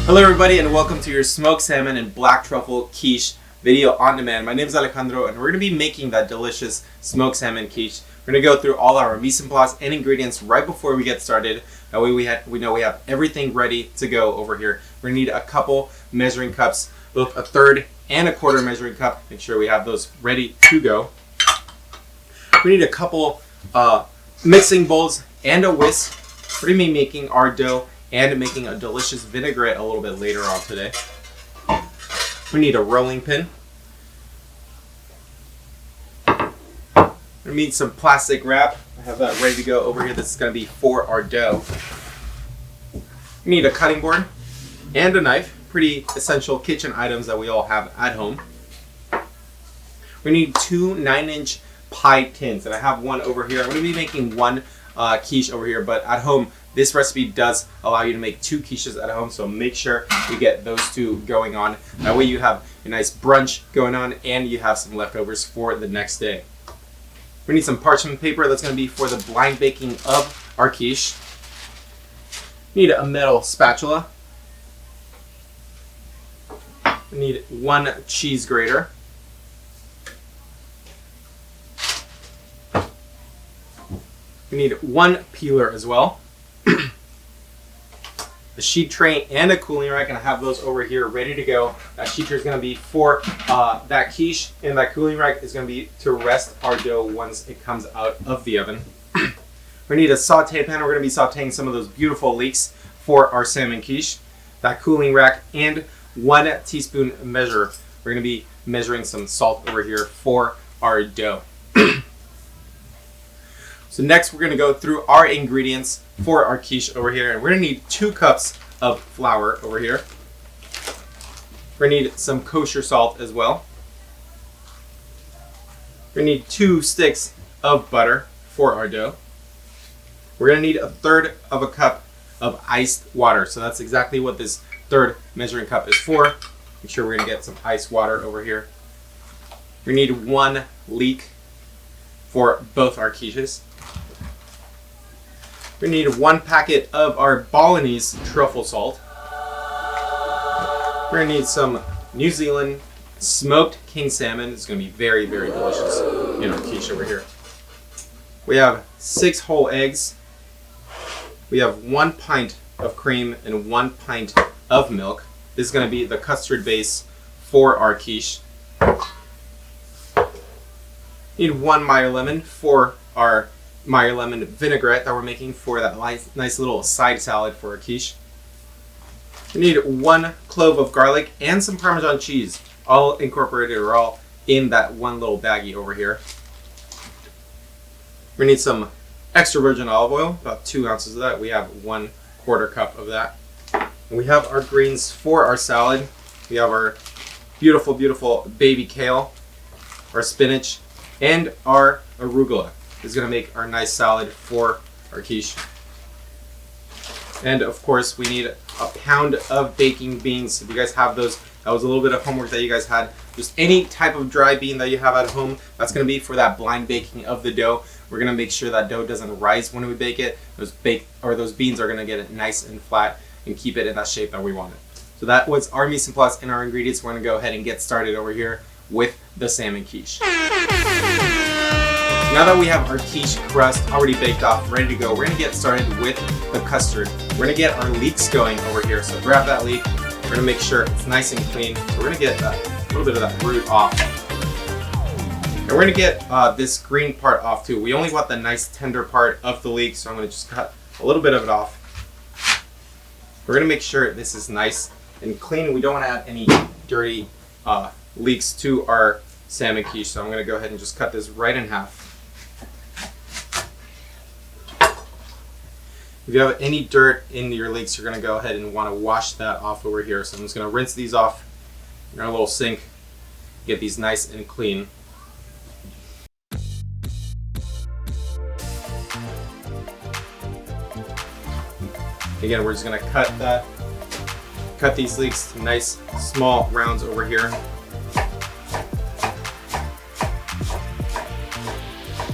Hello everybody and welcome to your smoked salmon and black truffle quiche video on demand. My name is Alejandro and we're going to be making that delicious smoked salmon quiche. We're going to go through all our mise en place and ingredients right before we get started. That way we know we have everything ready to go over here. We're going to need a couple measuring cups, both a third and a quarter measuring cup. Make sure we have those ready to go. We need a couple mixing bowls and a whisk. We're going to be making our dough and making a delicious vinaigrette a little bit later on today. We need a rolling pin. We need some plastic wrap. I have that ready to go over here. This is going to be for our dough. We need a cutting board and a knife. Pretty essential kitchen items that we all have at home. We need two 9-inch pie tins, and I have one over here. I'm going to be making one quiche over here, but at home this recipe does allow you to make two quiches at home, so make sure you get those two going on. That way you have a nice brunch going on and you have some leftovers for the next day. We need some parchment paper. That's going to be for the blind baking of our quiche. We need a metal spatula. We need one cheese grater. We need one peeler as well. A sheet tray and a cooling rack, and I have those over here ready to go. That sheet tray is going to be for that quiche, and that cooling rack is going to be to rest our dough once it comes out of the oven. We need a saute pan. We're going to be sauteing some of those beautiful leeks for our salmon quiche. That cooling rack and 1 teaspoon measure. We're going to be measuring some salt over here for our dough. So next we're going to go through our ingredients for our quiche over here, and we're going to need 2 cups of flour over here. We're going to need some kosher salt as well. We're going to need 2 sticks of butter for our dough. We're going to need a third of a cup of iced water. So that's exactly what this third measuring cup is for. Make sure we're going to get some iced water over here. We need 1 leek for both our quiches. We need 1 packet of our Balinese truffle salt. We're going to need some New Zealand smoked king salmon. It's going to be very, very delicious in our quiche over here. We have 6 whole eggs. We have 1 pint of cream and 1 pint of milk. This is going to be the custard base for our quiche. Need 1 Meyer lemon for our Meyer lemon vinaigrette that we're making for that nice little side salad for our quiche. We need 1 clove of garlic and some Parmesan cheese, all incorporated or all in that one little baggie over here. We need some extra virgin olive oil, about 2 ounces of that. We have 1/4 cup of that. And we have our greens for our salad. We have our beautiful, beautiful baby kale, our spinach, and our arugula. This is going to make our nice salad for our quiche. And of course we need a pound of baking beans. If you guys have those, that was a little bit of homework that you guys had. Just any type of dry bean that you have at home, that's going to be for that blind baking of the dough. We're going to make sure that dough doesn't rise when we bake it. Those beans are going to get it nice and flat and keep it in that shape that we want it. So that was our mise en place and our ingredients. We're going to go ahead and get started over here with the salmon quiche. Now that we have our quiche crust already baked off, ready to go, we're going to get started with the custard. We're going to get our leeks going over here. So grab that leek. We're going to make sure it's nice and clean. So we're going to get a little bit of that root off. And we're going to get this green part off too. We only want the nice tender part of the leek, so I'm going to just cut a little bit of it off. We're going to make sure this is nice and clean. We don't want to add any dirty leeks to our salmon quiche, so I'm going to go ahead and just cut this right in half. If you have any dirt in your leeks, you're going to go ahead and want to wash that off over here. So I'm just going to rinse these off in our little sink, get these nice and clean. Again, we're just going to cut these leeks to nice small rounds over here.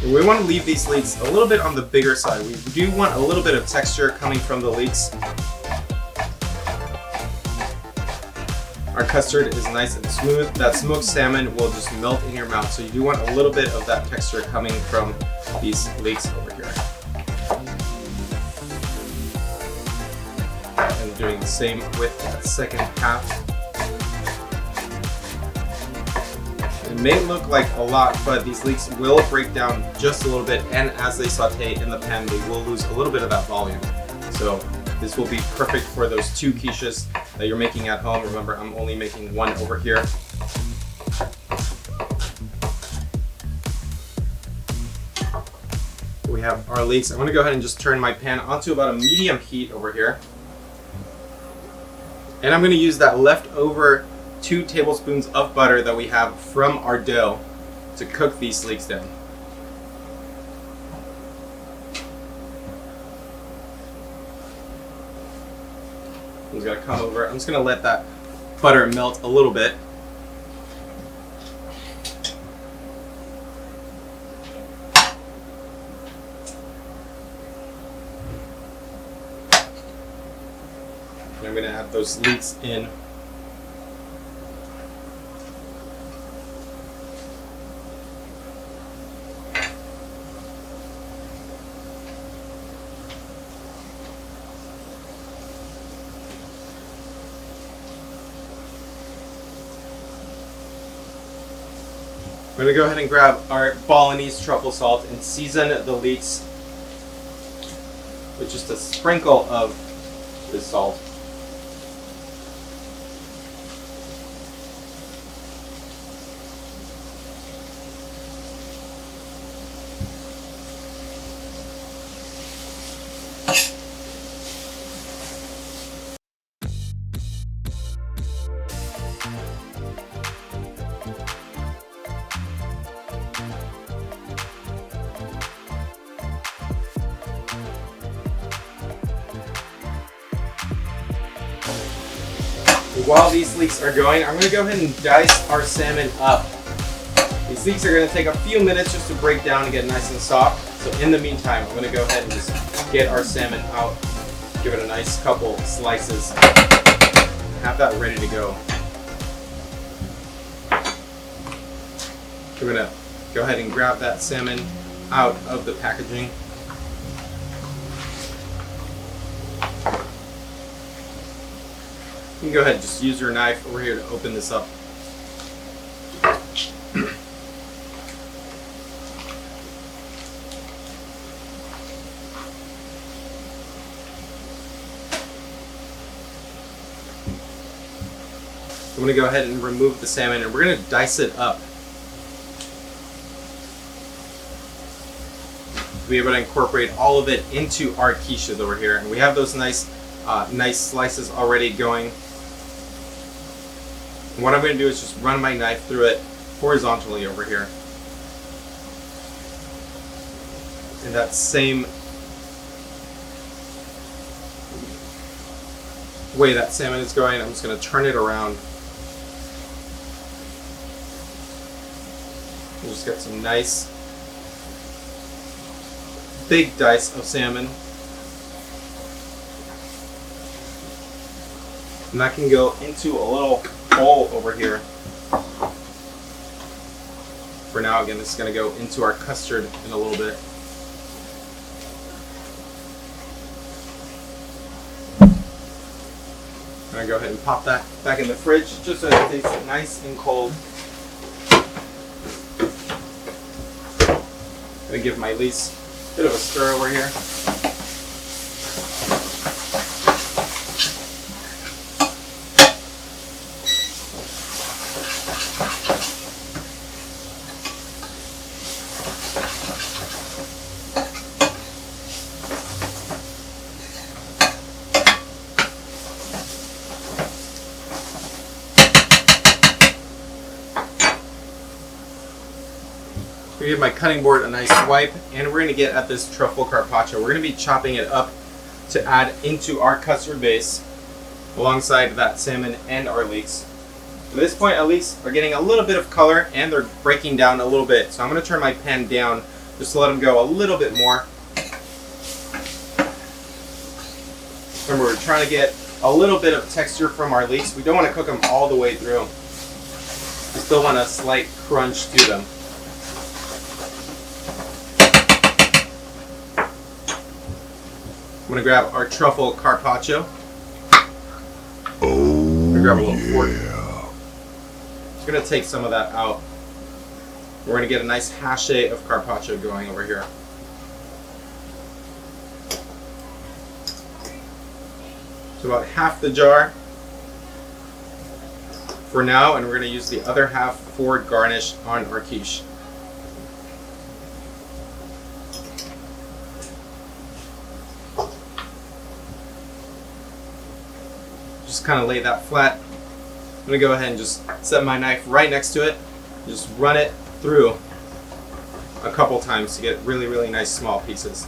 We want to leave these leeks a little bit on the bigger side. We do want a little bit of texture coming from the leeks. our custard is nice and smooth, that smoked salmon will just melt in your mouth. So you do want a little bit of that texture coming from these leeks over here. And doing the same with that second half. It may look like a lot, but these leeks will break down just a little bit, and as they saute in the pan, they will lose a little bit of that volume. So this will be perfect for those 2 quiches that you're making at home. Remember, I'm only making 1 over here. We have our leeks. I'm gonna go ahead and just turn my pan onto about a medium heat over here. And I'm gonna use that leftover 2 tablespoons of butter that we have from our dough to cook these leeks down. I'm just gonna come over. I'm just gonna let that butter melt a little bit. And I'm gonna add those leeks in. I'm going to go ahead and grab our Balinese truffle salt and season the leeks with just a sprinkle of this salt. While these leeks are going, I'm going to go ahead and dice our salmon up. These leeks are going to take a few minutes just to break down and get nice and soft. So in the meantime, I'm going to go ahead and just get our salmon out, give it a nice couple slices, have that ready to go. We're going to go ahead and grab that salmon out of the packaging. You can go ahead and just use your knife over here to open this up. I'm going to go ahead and remove the salmon, and we're going to dice it up to be able to incorporate all of it into our quiches over here. And we have those nice slices already going. And what I'm going to do is just run my knife through it horizontally over here. In that same way that salmon is going, I'm just going to turn it around. We'll just get some nice big dice of salmon. And that can go into a little bowl over here. For now, again, this is going to go into our custard in a little bit. I'm going to go ahead and pop that back in the fridge just so it tastes nice and cold. I'm going to give my leeks a bit of a stir over here. We give my cutting board a nice wipe, and we're going to get at this truffle carpaccio. We're going to be chopping it up to add into our custard base alongside that salmon and our leeks. At this point, our leeks are getting a little bit of color and they're breaking down a little bit. So I'm going to turn my pan down just to let them go a little bit more. Remember, we're trying to get a little bit of texture from our leeks. We don't want to cook them all the way through. We still want a slight crunch to them. I'm going to grab our truffle carpaccio. Oh, Grab a little fork. yeah. Just going to take some of that out. We're going to get a nice hachée of carpaccio going over here. So about half the jar for now, and we're going to use the other half for garnish on our quiche. Just kind of lay that flat. I'm going to go ahead and just set my knife right next to it. Just run it through a couple times to get really, really nice small pieces.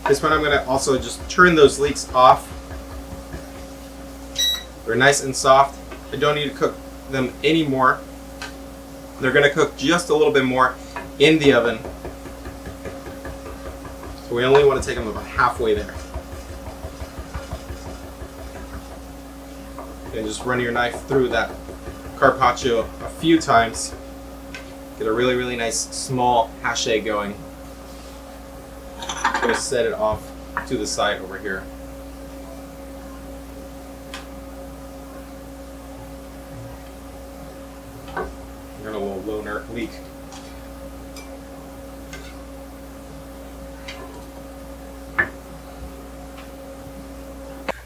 This one I'm going to also just turn those leeks off. They're nice and soft. I don't need to cook them anymore. They're going to cook just a little bit more in the oven. So we only want to take them about halfway there. And just run your knife through that carpaccio a few times. Get a really, really nice small hachée going. I'm going to set it off to the side over here. We're going to a little loner leak.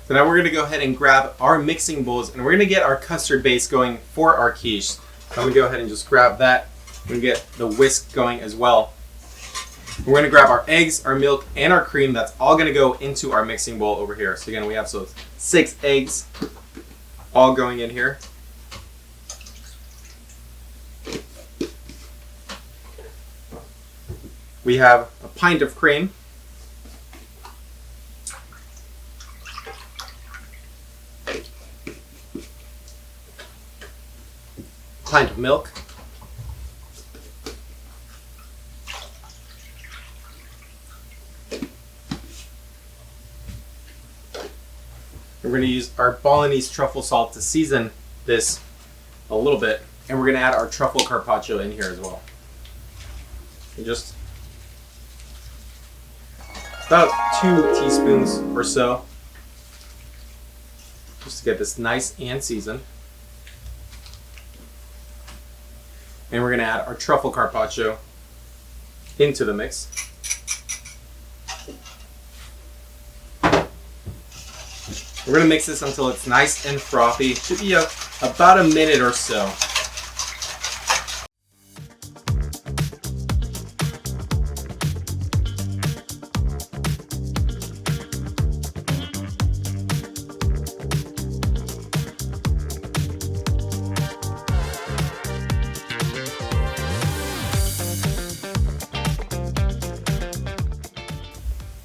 So now we're going to go ahead and grab our mixing bowls, and we're going to get our custard base going for our quiche. So I'm going to go ahead and just grab that. We're going to get the whisk going as well. We're going to grab our eggs, our milk, and our cream. That's all going to go into our mixing bowl over here. So again, we have 6 eggs all going in here. We have a pint of cream. Pint of milk. We're going to use our Balinese truffle salt to season this a little bit, and we're going to add our truffle carpaccio in here as well. And just about 2 teaspoons or so, just to get this nice and seasoned. And we're going to add our truffle carpaccio into the mix. We're going to mix this until it's nice and frothy. It should be about a minute or so.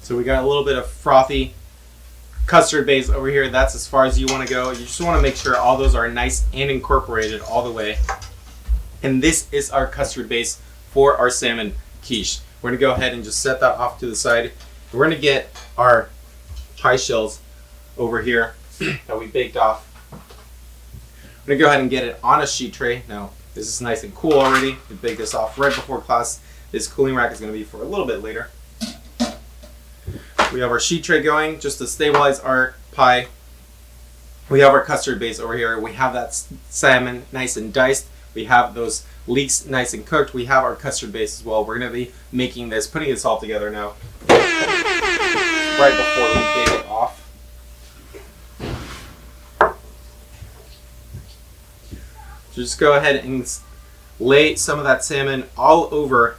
So we got a little bit of frothy custard base over here. That's as far as you want to go. You just want to make sure all those are nice and incorporated all the way. And this is our custard base for our salmon quiche. We're going to go ahead and just set that off to the side. We're going to get our pie shells over here that we baked off. I'm going to go ahead and get it on a sheet tray. Now, this is nice and cool already. We baked this off right before class. This cooling rack is going to be for a little bit later. We have our sheet tray going just to stabilize our pie. We have our custard base over here. We have that salmon nice and diced. We have those leeks nice and cooked. We have our custard base as well. We're going to be making this, putting this all together now. Right before we bake it off. So just go ahead and lay some of that salmon all over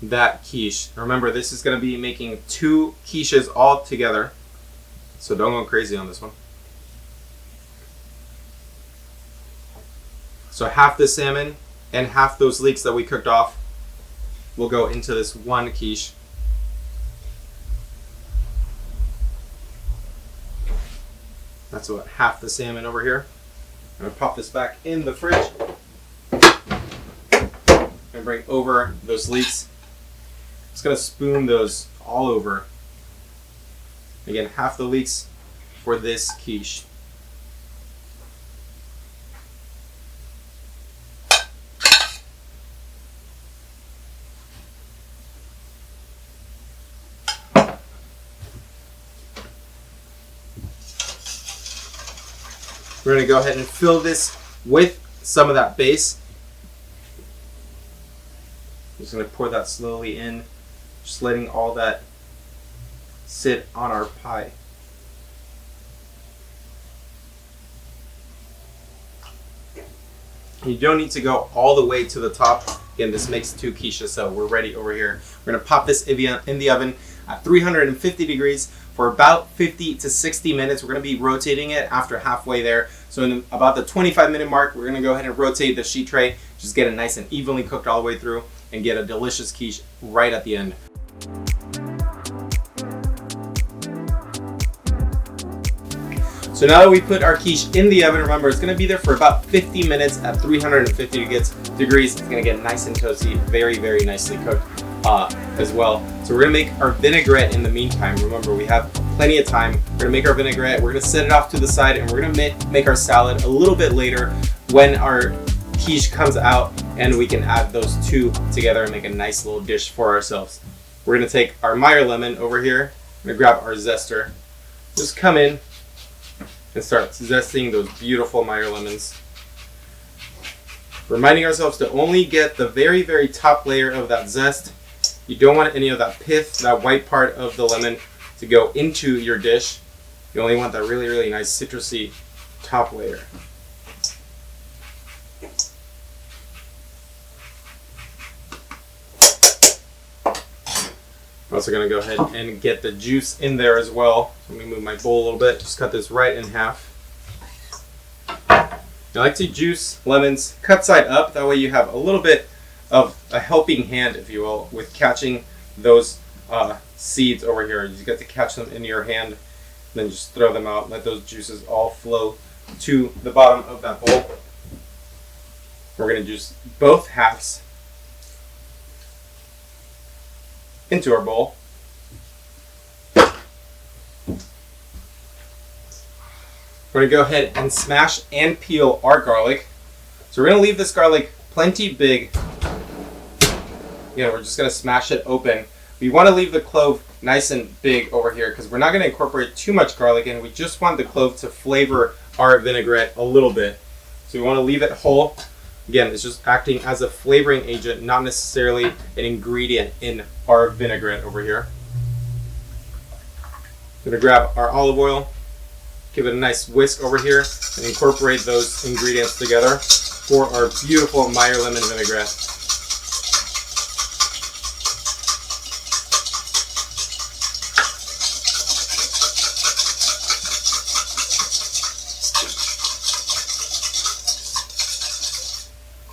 that quiche. Remember, this is going to be making 2 quiches all together, so don't go crazy on this one. So half the salmon and half those leeks that we cooked off will go into this one quiche. That's about half the salmon over here. I'm going to pop this back in the fridge and bring over those leeks. Just going to spoon those all over. Again, half the leeks for this quiche. We're going to go ahead and fill this with some of that base. Just going to pour that slowly in, just letting all that sit on our pie. You don't need to go all the way to the top. Again, this makes 2 quiches, so we're ready over here. We're going to pop this in the oven at 350 degrees for about 50 to 60 minutes. We're going to be rotating it after halfway there. So in about the 25-minute mark, we're going to go ahead and rotate the sheet tray, just get it nice and evenly cooked all the way through, and get a delicious quiche right at the end. So now that we put our quiche in the oven, remember it's going to be there for about 50 minutes at 350 degrees. It's going to get nice and toasty, very, very nicely cooked as well. So we're going to make our vinaigrette in the meantime. Remember, we have plenty of time. We're going to make our vinaigrette. We're going to set it off to the side, and we're going to make our salad a little bit later when our quiche comes out, and we can add those two together and make a nice little dish for ourselves. We're going to take our Meyer lemon over here. We're going to grab our zester. Just come in and start zesting those beautiful Meyer lemons. Reminding ourselves to only get the very, very top layer of that zest. You don't want any of that pith, that white part of the lemon, to go into your dish. You only want that really, really nice citrusy top layer. I'm also going to go ahead and get the juice in there as well. Let me move my bowl a little bit. Just cut this right in half. I like to juice lemons cut side up. That way you have a little bit of a helping hand, if you will, with catching those seeds over here. You get to catch them in your hand, then just throw them out. Let those juices all flow to the bottom of that bowl. We're going to juice both halves into our bowl. We're going to go ahead and smash and peel our garlic. So we're going to leave this garlic plenty big. We're just going to smash it open. We want to leave the clove nice and big over here because we're not going to incorporate too much garlic in. We just want the clove to flavor our vinaigrette a little bit. So we want to leave it whole. Again, it's just acting as a flavoring agent, not necessarily an ingredient in our vinaigrette over here. I'm going to grab our olive oil, give it a nice whisk over here, and incorporate those ingredients together for our beautiful Meyer lemon vinaigrette.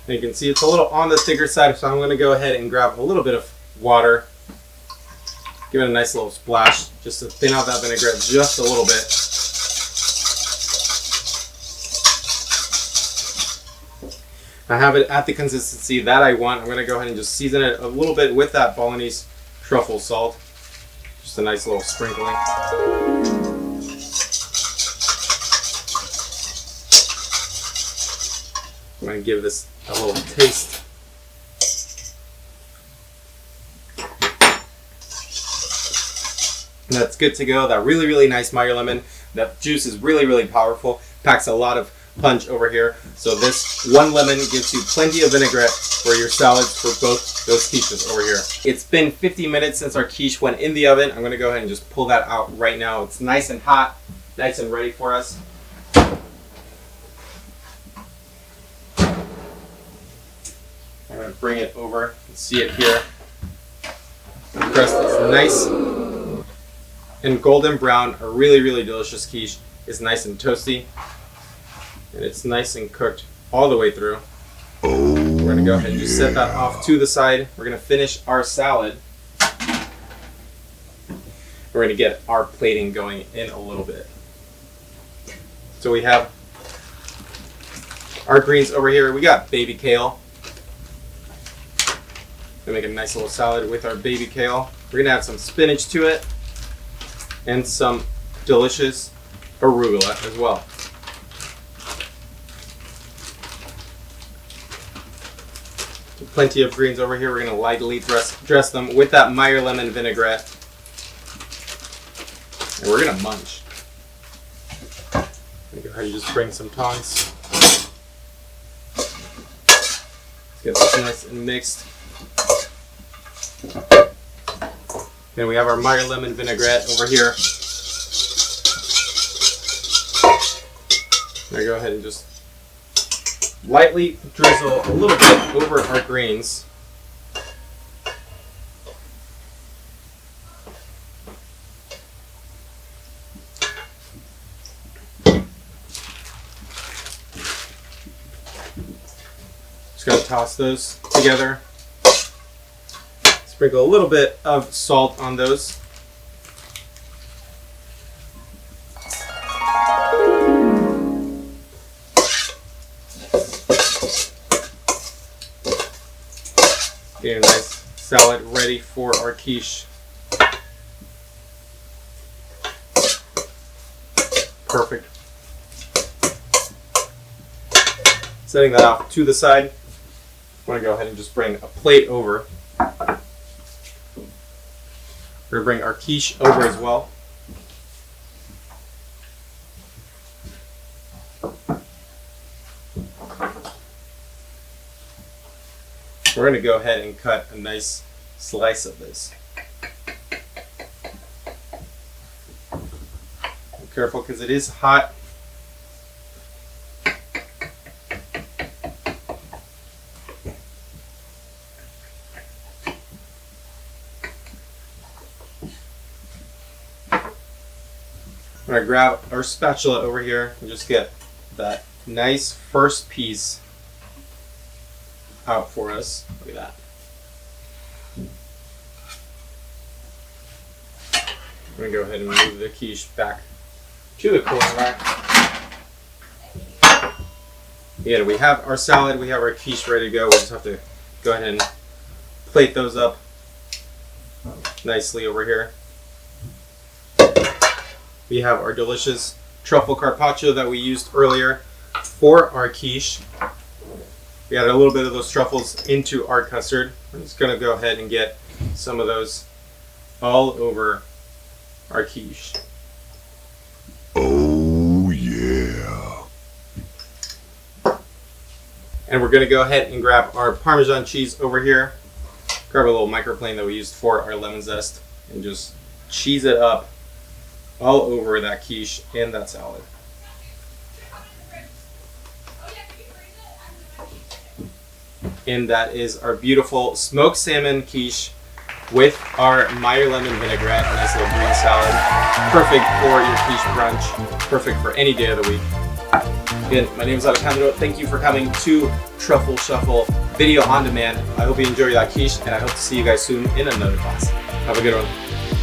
And you can see it's a little on the thicker side, so I'm going to go ahead and grab a little bit of water. Give it a nice little splash, just to thin out that vinaigrette just a little bit. I have it at the consistency that I want. I'm going to go ahead and just season it a little bit with that Balinese truffle salt. Just a nice little sprinkling. I'm going to give this a little taste. And that's good to go. That really, really nice Meyer lemon. That juice is really, really powerful. Packs a lot of punch over here. So this one lemon gives you plenty of vinaigrette for your salads for both those quiches over here. It's been 50 minutes since our quiche went in the oven. I'm going to go ahead and just pull that out right now. It's nice and hot, nice and ready for us. I'm going to bring it over. You can see it here. The crust is nice and golden brown. A really, really delicious quiche is nice and toasty. And it's nice and cooked all the way through. We're going to go ahead and just set that off to the side. We're going to finish our salad. We're going to get our plating going in a little bit. So we have our greens over here. We got baby kale. Gonna make a nice little salad with our baby kale. We're gonna add some spinach to it and some delicious arugula as well. Plenty of greens over here. We're going to lightly dress them with that Meyer lemon vinaigrette. And we're going to munch. I'm going to go ahead and just bring some tongs. Let's get this nice and mixed. Then we have our Meyer lemon vinaigrette over here. I'm going to go ahead and just lightly drizzle a little bit over our greens. Just going to toss those together. Sprinkle a little bit of salt on those. Getting a nice salad ready for our quiche. Perfect. Setting that off to the side. I'm going to go ahead and just bring a plate over. We're going to bring our quiche over as well. We're going to go ahead and cut a nice slice of this. Be careful because it is hot. I'm going to grab our spatula over here and just get that nice first piece out for us. Look at that. I'm going to go ahead and move the quiche back to the corner rack. Yeah, we have our salad, we have our quiche ready to go. We just have to go ahead and plate those up nicely over here. We have our delicious truffle carpaccio that we used earlier for our quiche. We added a little bit of those truffles into our custard. I'm just going to go ahead and get some of those all over our quiche. Oh yeah. And we're going to go ahead and grab our Parmesan cheese over here. Grab a little microplane that we used for our lemon zest and just cheese it up all over that quiche and that salad. And that is our beautiful smoked salmon quiche with our Meyer lemon vinaigrette, a nice little green salad. Perfect for your quiche brunch. Perfect for any day of the week. Again, my name is Alejandro. Thank you for coming to Truffle Shuffle Video on Demand. I hope you enjoy that quiche, and I hope to see you guys soon in another class. Have a good one.